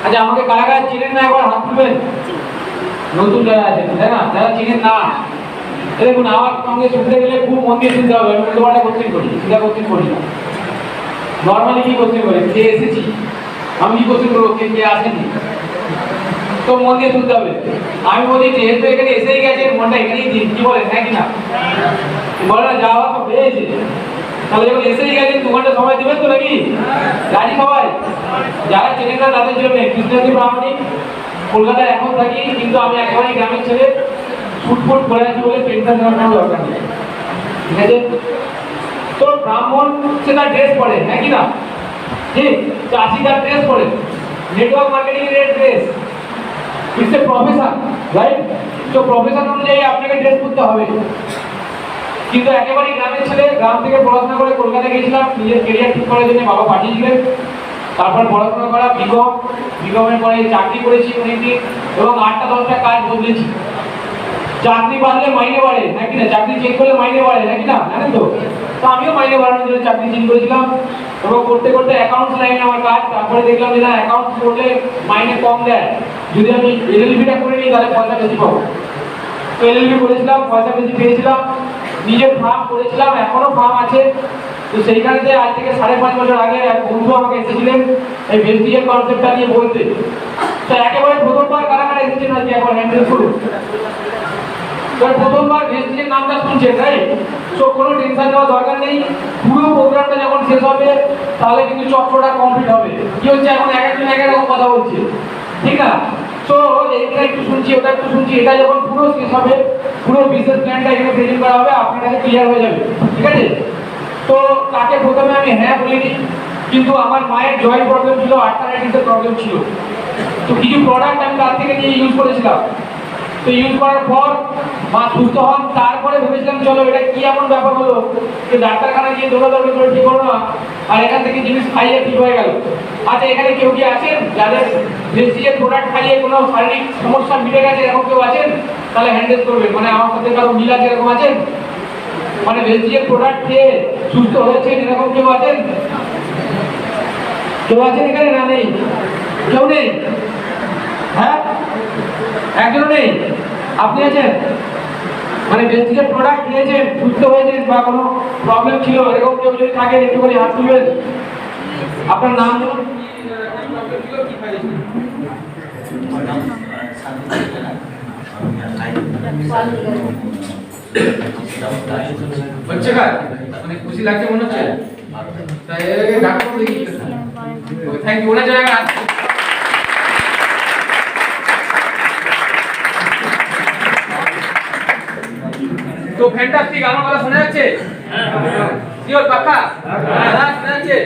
আচ্ছা আমাকে কারা কারা চিনেন না একবার হাত তুলবেন। নতুন যারা আছেন তাই না, যারা চিনেন না, দেখুন আমার সঙ্গে শুনতে গেলে খুব মন দিয়ে শুনতে হবে। আমি উল্টোপাল্টা কোশ্চেন করি, সিধা কোশ্চেন করি না। নর্মালি কি কোশ্চেন করি, কে এসেছি, আমি কি কোশ্চেন করবো, কে কে আসেনি, তো মন দিয়ে শুনতে হবে। আমি বলি যেহেতু এখানে এসেই গেছে, মনটা এখানেই দিন, কি বলেন, হ্যাঁ কি না বলে না, যাওয়া তো পেয়েছে, তাহলে যখন এসেই গেছেন 2 ঘন্টা সময় দেবেন তো নাকি, গাড়ি সবাই যারা চেনেন না তাদের জন্য কৃষ্ণজি প্রামাণিক, কলকাতায় এখন থাকি, কিন্তু আমি একেবারেই গ্রামের ছেলে, ফুটফুট করে আছি বলে টেনশন নেওয়ার কোনো দরকার নেই, ঠিক আছে। তো ব্রাহ্মণ সে তার ড্রেস পরে, হ্যাঁ কি না, ঠিক, চাষি তার ড্রেস পরে, নেটওয়ার্ক মার্কেটিং এর dress, it's a profession, right. তো প্রফেশন অনুযায়ী আপনাকে ড্রেস পরতে হবে। কিন্তু একেবারেই গ্রামের ছেলে, গ্রাম থেকে পড়াশোনা করে কলকাতা গিয়েছিলাম নিজের কেরিয়ার ঠিক করার জন্য, বাবা পাঠিয়েছিলেন। তারপর পড়াশোনা করা, বিকমের পরে চাকরি করেছি অনেকদিন, এবং 8টা 10টা কাজ বদলেছি। চাকরি বাড়লে মাইনে বাড়ে, নাকি না, চাকরি চেঞ্জ করলে মাইনে বাড়ে, নাকি না, জানেন তো। তো আমিও মাইনে বাড়ানোর জন্য চাকরি চেঞ্জ করেছিলাম, এবং করতে করতে অ্যাকাউন্টস লাইনে আমার কাজ। তারপরে দেখলাম যে না, অ্যাকাউন্টস করলে মাইনে কম দেয়, যদি আমি এলএলবিটা করে নিই তাহলে পয়সা বেশি পাবো। তো এলএলবি করেছিলাম, পয়সা বেশি পেয়েছিলাম, নিজের ফার্ম করেছিলাম, এখনো ফার্ম আছে। তো সেইখানেতে আজ থেকে 5.5 বছর আগে এক বন্ধু আমাকে এসেছিলেন এই ভেস্টিজের কনসেপ্টটা নিয়ে বলতে। তো একেবারে প্রথমবার কারা কারা এসেছেন আজকে একবার হ্যান্ডেল করুন। তো প্রথমবার ভেস্টিজের নামটা শুনছেন, তাই তো কোনো টেনশন নেওয়ার দরকার নেই। পুরো প্রোগ্রামটা যখন শেষ হবে তাহলে কিন্তু চক্রটা কমপ্লিট হবে। কি হচ্ছে, এখন এক একজন এক এক রকম কথা বলছে, ঠিক না। তো এইটা একটু শুনছি, ওটা একটু শুনছি, এটা যখন পুরো শেষ হবে, পুরো বিজনেস প্ল্যানটা এখানে প্রেজেন্ট করা হবে, আপনার কাছে ক্লিয়ার হয়ে যাবে, ঠিক আছে। তো তাকে প্রথমে আমি হ্যাঁ বলিনি, কিন্তু আমার মায়ের জয়েন্ট প্রবলেম ছিল, আর্থারাইটিসের প্রবলেম ছিল। তো কিছু প্রোডাক্ট আমি তার থেকে নিয়ে ইউজ করেছিলাম। তো ইউজ করার পর মা সুস্থ হন। তারপরে ভেবেছিলাম চলো এটা কি এমন ব্যাপার হলো যে ডাক্তারখানায় গিয়ে দৌড়াদৌড়ি করে ঠিক হলো না, আর এখান থেকে জিনিস খাইয়ে ঠিক হয়ে গেল। আচ্ছা এখানে কেউ কি আছেন যাদের ভেস্টিজের প্রোডাক্ট খাইয়ে কোনো শারীরিক সমস্যা মিটে গেছে, এরকম কেউ আছেন? তাহলে হ্যান্ডেল করবেন, মানে আমার সাথে কারো মিল আছে এরকম আছেন, মানে ভেস্টিজের প্রোডাক্ট খেয়ে সুস্থ হয়েছেন এরকম কেউ আছেন? কেউ আছেন এখানে? না নেই, কেউ নেই, হ্যাঁ একজনও নেই। আপনি আছেন, মানে ভেস্টিজের প্রোডাক্ট খেয়েছেন সুস্থ হয়েছেন বা কোনো প্রবলেম ছিল এরকম কেউ যদি থাকেন একটু করে হাত তুলবেন। আপনার নাম বলুন। হচ্ছে কাজ মানে খুশি লাগছে মনে হচ্ছে, তাই ডাক্তার দেখি। থ্যাংক ইউ, ওনার জায়গায় আছে। তো ফ্যান্টাস্টিক, আমার কথা শোনা যাচ্ছে? কি হল পাক্কা? হ্যাঁ শোনা যাচ্ছে।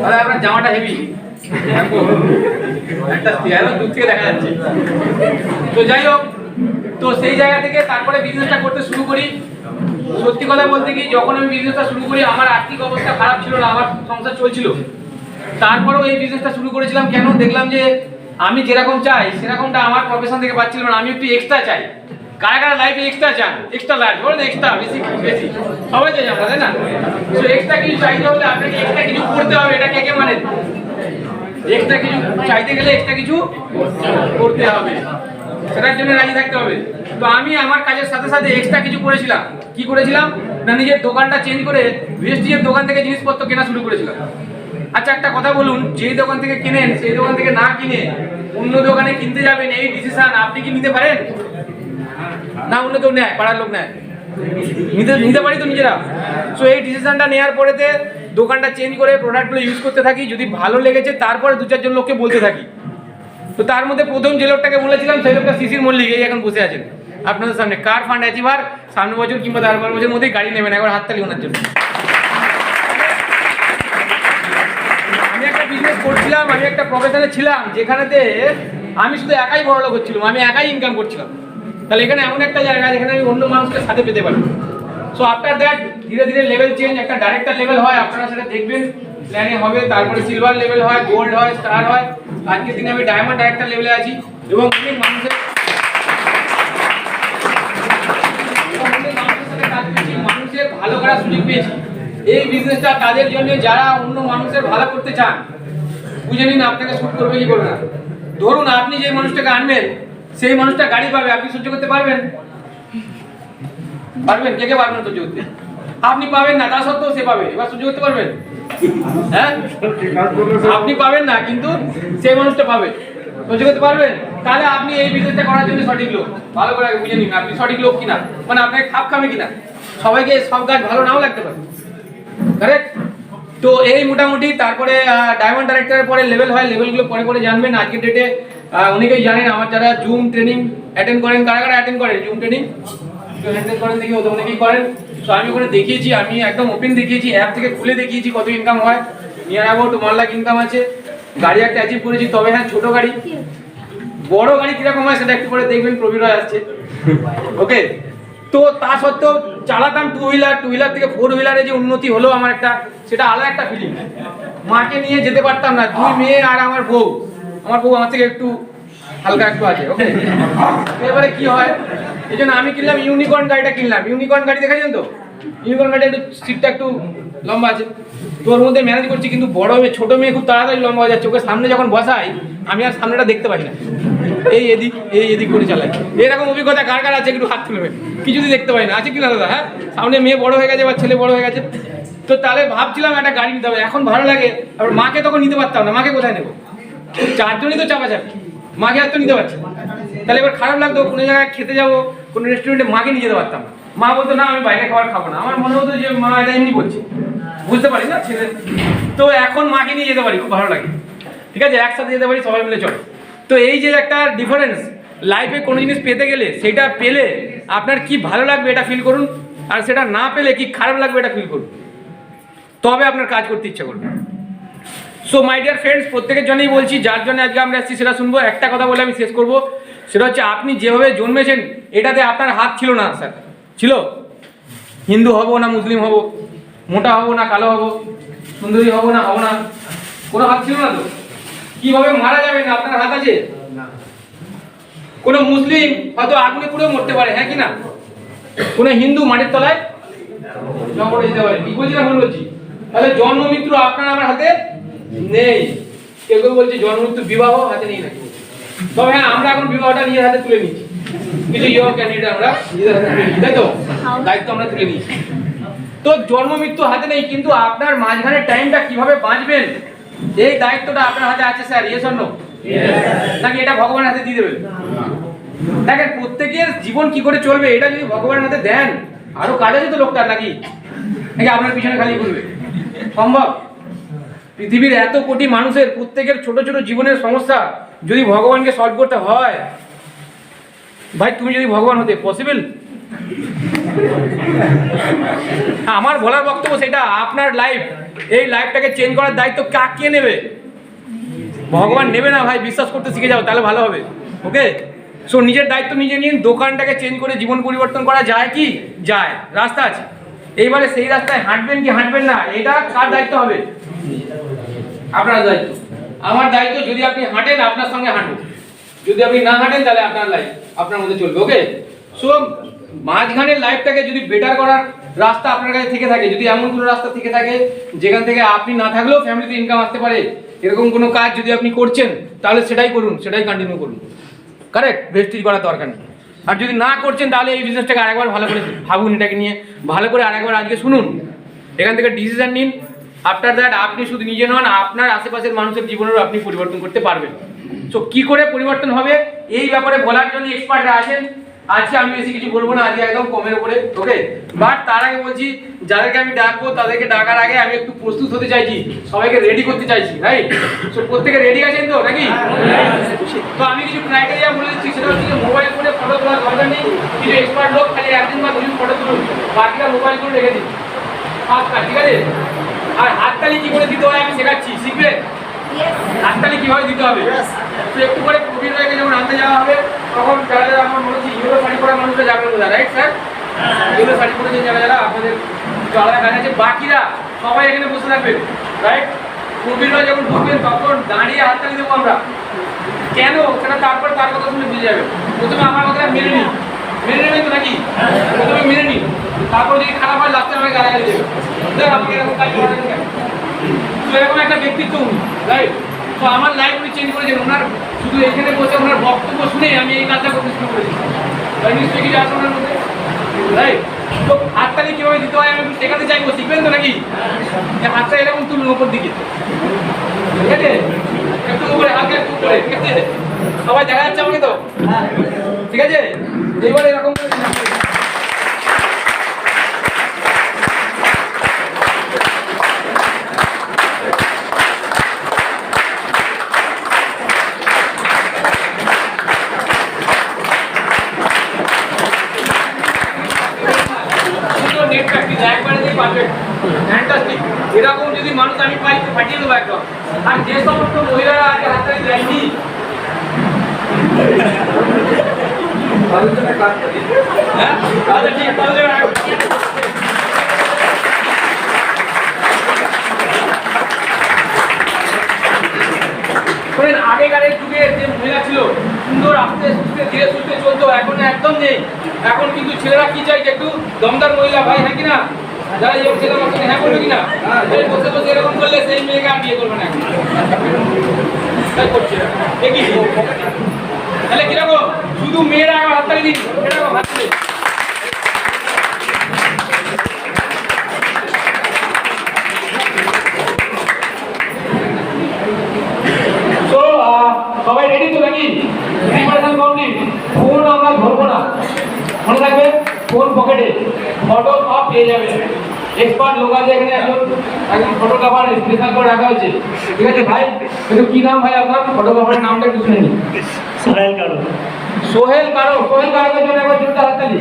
আরে আপনার জামাটা হেভি, ফ্যান্টাস্টিক, একদম দূর থেকে দেখা যাচ্ছে। তো যাই হোক, তো সেই জায়গা থেকে তারপরে বিজনেসটা করতে শুরু করি। সত্যি কথা বলতে কি, যখন আমি বিজনেসটা শুরু করি আমার আর্থিক অবস্থা খারাপ ছিল না, আমার সংসার চলছিল। তারপরেও এই বিজনেসটা শুরু করেছিলাম কেন, দেখলাম যে আমি যেরকম চাই সেরকমটা আমার প্রফেশন থেকে পাচ্ছিলাম না, আমি একটু এক্সট্রা চাই। কারা কারা লাইফে এক্সট্রা চান? এক্সট্রা লাইফ বলেন, এক্সট্রা বেশি বেশি সবাই চাই আমরা, তাই না? তো এক্সট্রা কিছু চাইতে হলে আপনাকে এক্সট্রা কিছু করতে হবে, এটা কে কে মানে? এক্সট্রা কিছু চাইতে গেলে এক্সট্রা কিছু করতে হবে, সেটার জন্য রাজি থাকতে হবে। তো আমি আমার কাজের সাথে সাথে এক্সট্রা কিছু করেছিলাম। কি করেছিলাম না, নিজের দোকানটা চেঞ্জ করে ভেস্টিজের দোকান থেকে জিনিসপত্র কেনা শুরু করেছিলাম। আচ্ছা একটা কথা বলুন, যেই দোকান থেকে কেনেন সেই দোকান থেকে না কিনে অন্য দোকানে কিনতে যাবেন, এই ডিসিশন আপনি কি নিতে পারেন? না অন্য কেউ নেয়, পাড়ার লোক নেয়, নিতে পারি তো নিজেরা। সো এই ডিসিশনটা নেওয়ার পরেতে দোকানটা চেঞ্জ করে প্রোডাক্টগুলো ইউজ করতে থাকি। যদি ভালো লেগেছে তারপরে 2-4 জন লোককে বলতে থাকি। তো তার মধ্যে প্রথম যে লোকটাকে বলেছিলাম সেই লোকটা শিশির মল্লিক, এই এখন বসে আছেন আপনাদের সামনে, কার ফান্ড অ্যাচিভার। সামনের বছর কিংবা 10-12 বছরের মধ্যেই গাড়ি নেবেন, একবার হাততালি ওনার জন্য। আমি একটা বিজনেস করছিলাম, আমি একটা প্রফেশনে ছিলাম যেখানেতে আমি শুধু একাই বড় লোক হচ্ছিলাম, আমি একাই ইনকাম করছিলাম। তাহলে এখানে এমন একটা জায়গা যেখানে আমি অন্য মানুষকে সাথে পেতে পারি। সো আফটার দ্যাট ধীরে ধীরে লেভেল চেঞ্জ, একটা ডাইরেক্টর লেভেল হয়, আপনারা সেটা দেখবেন প্ল্যানে হবে। তারপরে সিলভার লেভেল হয়, গোল্ড হয়, স্টার হয়। আজকের দিনে আমি ডায়মন্ড ডাইরেক্টর লেভেলে আছি এবং অনেক মানুষের সাথে কাজ করছি, মানুষের ভালো করার সুযোগ পেয়েছি। এই বিজনেসটা তাদের জন্য যারা অন্য মানুষের ভালো করতে চান, বুঝে নিন আপনাকে শুট করবে কি করবে না। ধরুন আপনি যে মানুষটাকে আনবেন সেই মানুষটা গাড়ি পাবে, আপনি সহ্য করতে পারবেন? পারবেন? কে কে পারবেন সহ্য করতে? আপনি পাবেন না, তা সত্ত্বেও সে পাবে, এবার সহ্য করতে পারবেন? হ্যাঁ, আপনি পাবেন না কিন্তু সেই মানুষটা পাবে, সহ্য করতে পারবেন? তাহলে আপনি এই বিজনেসটা করার জন্য সঠিক লোক। ভালো করে আগে বুঝে নিন আপনি সঠিক লোক কিনা, মানে আপনাকে খাপ খাবে কিনা। সবাইকে সব কাজ ভালো নাও লাগতে পারে, কারেক্ট? তো এই মোটামুটি তারপরে ডায়মন্ড ডাইরেক্টরের পরে লেভেল হয়, লেভেলগুলো পরে পরে জানবেন। আজকের ডেটে অনেকেই জানেন, আমার যারা জুম ট্রেনিং অ্যাটেন্ড করেন, কারা কারা অ্যাটেন্ড করেন জুম ট্রেনিং অ্যাটেন্ড করেন দেখি, ওদের অনেকেই করেন। তো আমি ওখানে দেখিয়েছি, আমি একদম ওপেন দেখিয়েছি, অ্যাপ থেকে খুলে দেখিয়েছি কত ইনকাম হয়। নিয়ার অ্যাবাউট 1 লাখ ইনকাম আছে। গাড়ি একটা অ্যাচিভ করেছি, তবে হ্যাঁ ছোট গাড়ি। বড় গাড়ি কিরকম হয় সেটা একটু পরে দেখবেন, প্রবীর রায় আসছে, ওকে? তো তা সত্ত্বেও চালাতাম টু হুইলার থেকে 4 হুইলারে যে উন্নতি হলো আমার একটা, সেটা আলাদা একটা ফিলিং। মাকে নিয়ে যেতে পারতাম না, 2 মেয়ে আর আমার বউ। আমার বউ আমার থেকে একটু হালকা একটু আছে, ওকে? এবারে কি হয়, এই জন্য আমি কিনলাম ইউনিকর্ন গাড়িটা কিনলাম। ইউনিকর্ন গাড়ি দেখেছেন তো? ইউনিকর্ন গাড়িটা একটু সিটটা একটু লম্বা আছে, তো ওর মধ্যে ম্যানেজ করছি। কিন্তু বড় মেয়ে ছোট মেয়ে খুব তাড়াতাড়ি লম্বা হয়ে যাচ্ছে, ওকে সামনে যখন বসাই আমি আর সামনেটা দেখতে পাই না, এই এদিক করে চালাই। এরকম অভিজ্ঞতা কার কার আছে একটু হাত তুলবে? কিছুই দেখতে পাই না, আছে কি না দাদা? হ্যাঁ, সামনে মেয়ে বড় হয়ে গেছে বা ছেলে বড় হয়ে গেছে, তো তাহলে ভাবছিলাম একটা গাড়ি নিতে হবে। এখন ভালো লাগে, আবার মাকে তখন নিতে পারতাম না, মাকে কোথায় নেবো? 4 জনই তো চাপাচাপি, মাকে আর তো নিতে পারছি না। তাহলে এবার খারাপ লাগতো, কোনো জায়গায় খেতে যাবো, কোনো রেস্টুরেন্টে, মাকে নিয়ে যেতে পারতাম না। মা বলতো না আমি বাইরে খাবার খাবো না। আমার মনে হতো যে মা এটা এমনি বলছে, বুঝতে পারি না ছেলে। তো এখন মাকে নিয়ে যেতে পারি, খুব ভালো লাগে, ঠিক আছে, একসাথে যেতে পারি, সবাই মিলে চলে। তো এই যে একটা ডিফারেন্স, লাইফে কোনো জিনিস পেতে গেলে সেটা পেলে আপনার কি ভালো লাগবে এটা ফিল করুন, আর সেটা না পেলে কি খারাপ লাগবে এটা ফিল করুন, তবে আপনার কাজ করতে ইচ্ছা করবে। সো মাই ডিয়ার ফ্রেন্ডস, প্রত্যেকের জন্যই বলছি, যার জন্য আজকে আমরা এসেছি সেটা শুনবো। একটা কথা বলে আমি শেষ করবো, সেটা হচ্ছে আপনি যেভাবে জন্মেছেন এটাতে আপনার হাত ছিল না স্যার, ছিল? হিন্দু হব না মুসলিম হব, মোটা হব না কালো হব, সুন্দরী হব না হব না, কোনো হাত ছিল না তো। কিভাবে মারা যাবেন আপনার হাত আছে? কোনো মুসলিম হয়তো আগুনে পুড়ে মরতে পারে, হ্যাঁ কি না? কোনো হিন্দু মাটির তলায় জঙ্গলে যেতে পারে। কি বলছি না ভুল বলছি? তাহলে জন্ম মৃত্যু আপনার আমার হাতে নেই। কেউ কেউ বলছে জন্ম মৃত্যু বিবাহ হাতে নেই নাকি, তবে হ্যাঁ আমরা এখন বিবাহটা নিজের হাতে তুলে নিচ্ছি। কিছু ইয়ং ক্যান্ডিডেট আমরা নিজের হাতে তুলে নিচ্ছি, তাই তো? দায়িত্ব আমরা তুলে নিচ্ছি। তো জন্ম মৃত্যু হাতে নেই, কিন্তু আপনার মাঝখানে টাইমটা কিভাবে বাঁচবেন এই দায়িত্বটা আপনার হাতে আছে স্যার, ইয়েস অর নো? নাকি এটা ভগবানের হাতে দিয়ে দেবেন? দেখেন প্রত্যেকের জীবন কি করে চলবে এটা যদি ভগবানের হাতে দেন, আরো কাজ আছে তো লোকটার, নাকি নাকি আপনার পিছনে খালি করবে? সম্ভব? পৃথিবীর এত কোটি মানুষের প্রত্যেকের ছোট ছোট জীবনের সমস্যা যদি ভগবানকে সলভ করতে হয়, ভাই তুমি যদি ভগবান হতে পসিবল? আমার বলার বক্তব্য সেটা, আপনার লাইফ, এই লাইফটাকে চেঞ্জ করার দায়িত্ব কে নেবে? ভগবান নেবে না ভাই, বিশ্বাস করতে শিখে যাও, তাহলে ভালো হবে, ওকে? সো নিজের দায়িত্ব নিজে নিন। দোকানটাকে চেঞ্জ করে জীবন পরিবর্তন করা যায় কি? যায়, রাস্তা আছে। এইবারে সেই রাস্তায় হাঁটবেন কি হাঁটবেন না, এটা কার দায়িত্ব হবে? আপনার দায়িত্ব। আমার দায়িত্ব, যদি আপনি হাঁটেন আপনার সঙ্গে হাঁটুন, যদি আপনি না হাঁটেন তাহলে আপনার লাইফ আপনার মধ্যে চলবে, ওকে? সো মাঝখানের লাইফটাকে যদি বেটার করার রাস্তা আপনার কাছে থেকে থাকে, যদি এমন কোনো রাস্তা থেকে থাকে যেখান থেকে আপনি না থাকলেও ফ্যামিলিতে ইনকাম আসতে পারে, এরকম কোনো কাজ যদি আপনি করছেন তাহলে সেটাই করুন, সেটাই কন্টিনিউ করুন, কারেক্ট? ভেস্টিজ করার দরকার নেই। আর যদি না করছেন তাহলে এই বিজনেসটাকে আরেকবার ভালো করে ভাবুন, এটাকে নিয়ে ভালো করে আরেকবার আজকে শুনুন, এখান থেকে ডিসিশন নিন। আফটার দ্যাট আপনি শুধু নিজে নন, আপনার আশেপাশের মানুষের জীবনেরও আপনি পরিবর্তন করতে পারবেন। সো কি করে পরিবর্তন হবে এই ব্যাপারে বলার জন্য এক্সপার্টরা আছেন। আজকে আমি বেশি কিছু বলবো না, আজকে একদম কমের উপরে, ওকে? বাট তার আগে বলছি, যাদেরকে আমি ডাকবো তাদেরকে ডাকার আগে আমি একটু প্রস্তুত হতে চাইছি, সবাইকে রেডি করতে চাইছি, রাইট? সো প্রত্যেকে রেডি আছেন তো নাকি? তো আমি কিছু ক্রাইটেরিয়া বলে দিচ্ছি, সেটা হচ্ছে মোবাইল ফোনে ফটো তোলার দরকার নেই। কিছু এক্সপার্ট লোক খালি 1 দিন বা 2 দিন ফটো তুলুন, বাকিটা মোবাইল করে রেখে দিন, ঠিক আছে? আর হাততালি কি করে দিতে হয় আমি শেখাচ্ছি, শিখবে? হাততালি কিভাবে দিতে হবে তো একটু করে প্রবীর হয়ে যখন আনতে যাওয়া হবে তখন যারা যারা আমার মনে হচ্ছে ইউরো শাড়ি পরা মানুষরা যাবেন বোঝা, রাইট স্যার? ইউরো শাড়ি পরে যারা যারা আপনাদের আলাদা কাজ আছে, বাকিরা সবাই এখানে বসে থাকবেন, রাইট? প্রবীররা যখন ঢুকবেন তখন দাঁড়িয়ে হাততালি দেবো আমরা, কেন সেটা তারপর তার কথা শুনে বুঝে যাবে। প্রথমে আমার কথাটা মেনে নিন, মেনে নেবেন তো নাকি? প্রথমে মেনে নিন, তারপর যদি খারাপ হয় লাস্টে আমাকে গালাগালি দেবে, আপনি এরকম কাজ করেন কেন? তো এরকম একটা ব্যক্তিত্ব উনি, রাইট? তো আমার লাইফ উনি চেঞ্জ করেছেন। ওনার শুধু এখানে বসে ওনার বক্তব্য শুনে আমি এই কাজটা করতে শুরু করেছি। নিশ্চয়ই কিছু আছে ওনার মধ্যে, রাইট? তো হাততালি কীভাবে দিতে হয় আমি একটু শেখাতে চাইবো, শিখবেন তো নাকি? হাতটা এরকম তুলুন ওপর দিকে, ঠিক আছে? একটু উপরে, হাতটা একটু উপরে, ঠিক আছে? সবাই দেখা যাচ্ছে আমাকে তো? ঠিক আছে, এইবার এরকম করে দিন। নেট প্র্যাকটিস একবারে দিয়ে পারফেক্ট, ফ্যান্টাস্টিক। এরকম যদি মানুষ আমি পাই তো পাঠিয়ে দেবো একদম। আর যে সমস্ত মহিলারা আগে হাততালি দেয়নি, হ্যাঁ আচ্ছা ঠিক আছে, তাহলে শোনেন, আগেকারের যুগের যে মহিলা ছিল সুন্দর আস্তে সুস্থে ধীরে সুস্থে চলতো, এখন একদম নেই। এখন কিন্তু ছেলেরা কি চাই, একটু দমদার মহিলা, ভাই, হ্যাঁ কিনা? যারা এই ছেলে বলছেন হ্যাঁ করবে কিনা? বসে বসে এরকম করলে সেই মেয়েকে আর বিয়ে করবে না এখন, তাই করছে দেখি। তাহলে কিরকম শুধু মেয়েরা আগে হাততালি দিন, কিরকম হাততালি? সবাই রেডি তো নাকি? Preparation complete. ফোন আমরা ধরবো না, মনে থাকবে, ফোন পকেটে, ফটো সব পেয়ে যাবে। এক্সপার্ট লোক আছে এখানে, একজন ফটোগ্রাফার স্পেশাল করে রাখা হয়েছে, ঠিক আছে ভাই? কিন্তু কি নাম ভাই আপনার? ফটোগ্রাফারের নামটা একটু শুনে নিন। সোহেল কারো। সোহেল কারো। সোহেল কারোর জন্য একবার জোরদার হাততালি।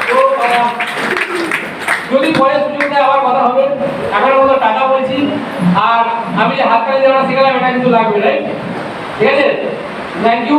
তো যদি পরে সুযোগ দেয় আবার কথা হবে। এখনের মতো টাকা বলছি, আর আমি যে হাততালি দেওয়া শেখালাম এটা কিন্তু লাগবে, রাইট? ঠিক আছে, থ্যাংক ইউ।